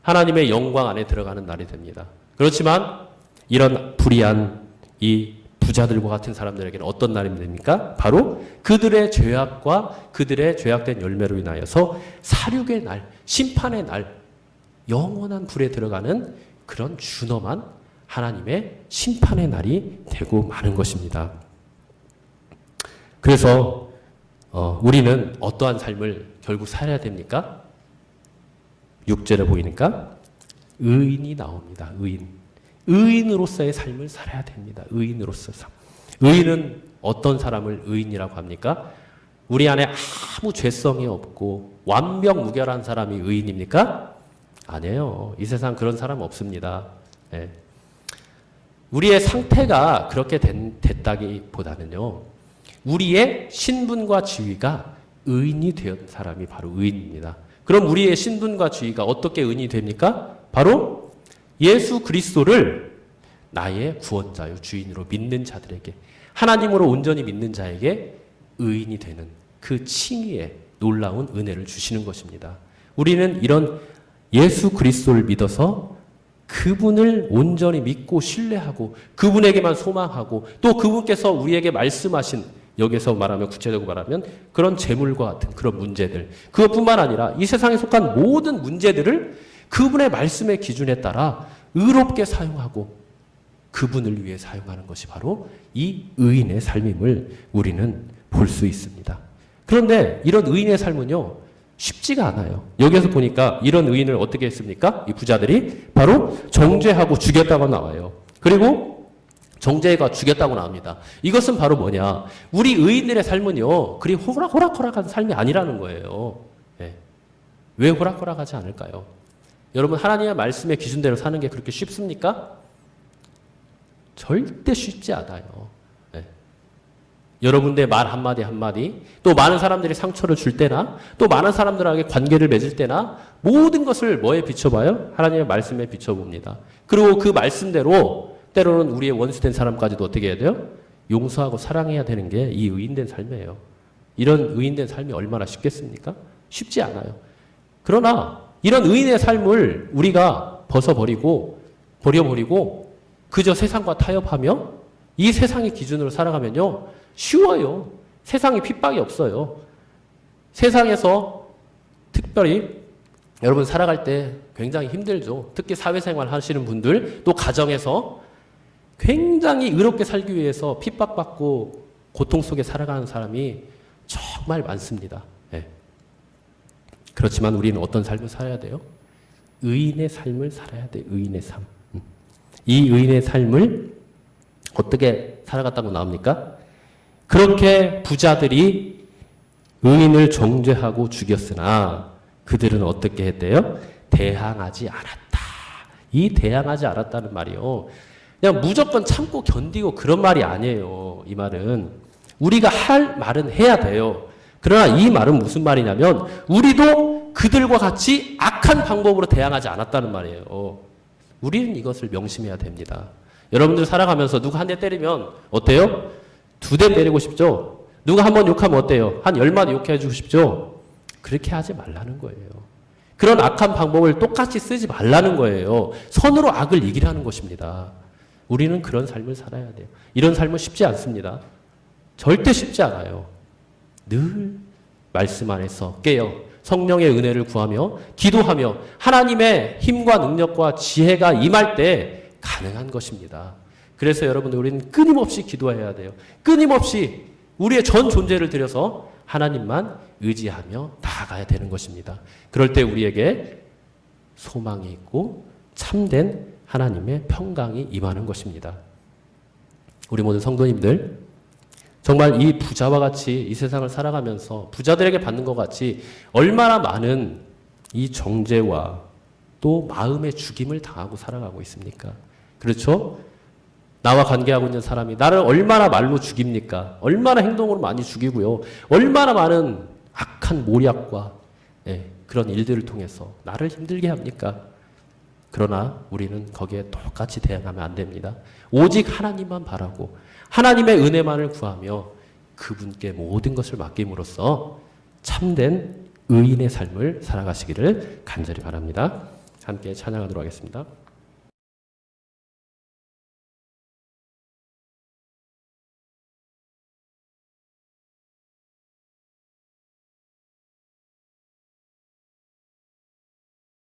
하나님의 영광 안에 들어가는 날이 됩니다. 그렇지만 이런 불의한 이 부자들과 같은 사람들에게는 어떤 날이 됩니까? 바로 그들의 죄악과 그들의 죄악된 열매로 인하여서 사륙의 날, 심판의 날, 영원한 불에 들어가는 그런 준엄한 하나님의 심판의 날이 되고 마는 것입니다. 그래서 우리는 어떠한 삶을 결국 살아야 됩니까? 6절에 보이니까 의인이 나옵니다. 의인으로서의 삶을 살아야 됩니다. 의인으로서의 삶. 의인은 어떤 사람을 의인이라고 합니까? 우리 안에 아무 죄성이 없고 완벽무결한 사람이 의인입니까? 아니에요. 이 세상 그런 사람 없습니다. 네. 우리의 상태가 그렇게 됐다기보다는요, 우리의 신분과 지위가 의인이 된 사람이 바로 의인입니다. 그럼 우리의 신분과 지위가 어떻게 의인이 됩니까? 바로 예수 그리스도를 나의 구원자요 주인으로 믿는 자들에게, 하나님으로 온전히 믿는 자에게 의인이 되는 그 칭의의 놀라운 은혜를 주시는 것입니다. 우리는 이런 예수 그리스도를 믿어서 그분을 온전히 믿고 신뢰하고 그분에게만 소망하고 또 그분께서 우리에게 말씀하신, 여기서 말하면 구체적으로 말하면 그런 재물과 같은 그런 문제들, 그것뿐만 아니라 이 세상에 속한 모든 문제들을 그분의 말씀의 기준에 따라 의롭게 사용하고 그분을 위해 사용하는 것이 바로 이 의인의 삶임을 우리는 볼 수 있습니다. 그런데 이런 의인의 삶은요, 쉽지가 않아요. 여기서 보니까 이런 의인을 어떻게 했습니까? 이 부자들이 바로 정죄하고 죽였다고 나와요. 그리고 정죄가 죽였다고 나옵니다. 이것은 바로 뭐냐? 우리 의인들의 삶은요, 그리 호락호락한 삶이 아니라는 거예요. 네. 왜 호락호락하지 않을까요? 여러분, 하나님의 말씀의 기준대로 사는 게 그렇게 쉽습니까? 절대 쉽지 않아요. 네. 여러분들의 말 한마디 한마디, 또 많은 사람들이 상처를 줄 때나, 또 많은 사람들에게 관계를 맺을 때나, 모든 것을 뭐에 비춰봐요? 하나님의 말씀에 비춰봅니다. 그리고 그 말씀대로 때로는 우리의 원수된 사람까지도 어떻게 해야 돼요? 용서하고 사랑해야 되는 게 이 의인된 삶이에요. 이런 의인된 삶이 얼마나 쉽겠습니까? 쉽지 않아요. 그러나 이런 의인의 삶을 우리가 버려버리고 그저 세상과 타협하며 이 세상의 기준으로 살아가면요, 쉬워요. 세상에 핍박이 없어요. 세상에서 특별히 여러분 살아갈 때 굉장히 힘들죠. 특히 사회생활 하시는 분들, 또 가정에서 굉장히 의롭게 살기 위해서 핍박받고 고통 속에 살아가는 사람이 정말 많습니다. 네. 그렇지만 우리는 어떤 삶을 살아야 돼요? 의인의 삶을 살아야 돼요. 의인의 삶. 이 의인의 삶을 어떻게 살아갔다고 나옵니까? 그렇게 부자들이 의인을 정죄하고 죽였으나 그들은 어떻게 했대요? 대항하지 않았다. 이 대항하지 않았다는 말이요, 그냥 무조건 참고 견디고 그런 말이 아니에요. 이 말은 우리가 할 말은 해야 돼요. 그러나 이 말은 무슨 말이냐면 우리도 그들과 같이 악한 방법으로 대항하지 않았다는 말이에요. 우리는 이것을 명심해야 됩니다. 여러분들 살아가면서 누가 한 대 때리면 어때요? 2대 때리고 싶죠? 누가 한 번 욕하면 어때요? 한 10마디 욕해주고 싶죠? 그렇게 하지 말라는 거예요. 그런 악한 방법을 똑같이 쓰지 말라는 거예요. 선으로 악을 이기라는 것입니다. 우리는 그런 삶을 살아야 돼요. 이런 삶은 쉽지 않습니다. 절대 쉽지 않아요. 늘 말씀 안에서 깨어 성령의 은혜를 구하며 기도하며 하나님의 힘과 능력과 지혜가 임할 때 가능한 것입니다. 그래서 여러분들 우리는 끊임없이 기도해야 돼요. 끊임없이 우리의 전 존재를 들여서 하나님만 의지하며 나아가야 되는 것입니다. 그럴 때 우리에게 소망이 있고 참된 하나님의 평강이 임하는 것입니다. 우리 모든 성도님들, 정말 이 부자와 같이 이 세상을 살아가면서 부자들에게 받는 것 같이 얼마나 많은 이 정죄와 또 마음의 죽임을 당하고 살아가고 있습니까? 그렇죠? 나와 관계하고 있는 사람이 나를 얼마나 말로 죽입니까? 얼마나 행동으로 많이 죽이고요. 얼마나 많은 악한 모략과 그런 일들을 통해서 나를 힘들게 합니까? 그러나 우리는 거기에 똑같이 대응하면 안 됩니다. 오직 하나님만 바라고 하나님의 은혜만을 구하며 그분께 모든 것을 맡김으로써 참된 의인의 삶을 살아가시기를 간절히 바랍니다. 함께 찬양하도록 하겠습니다.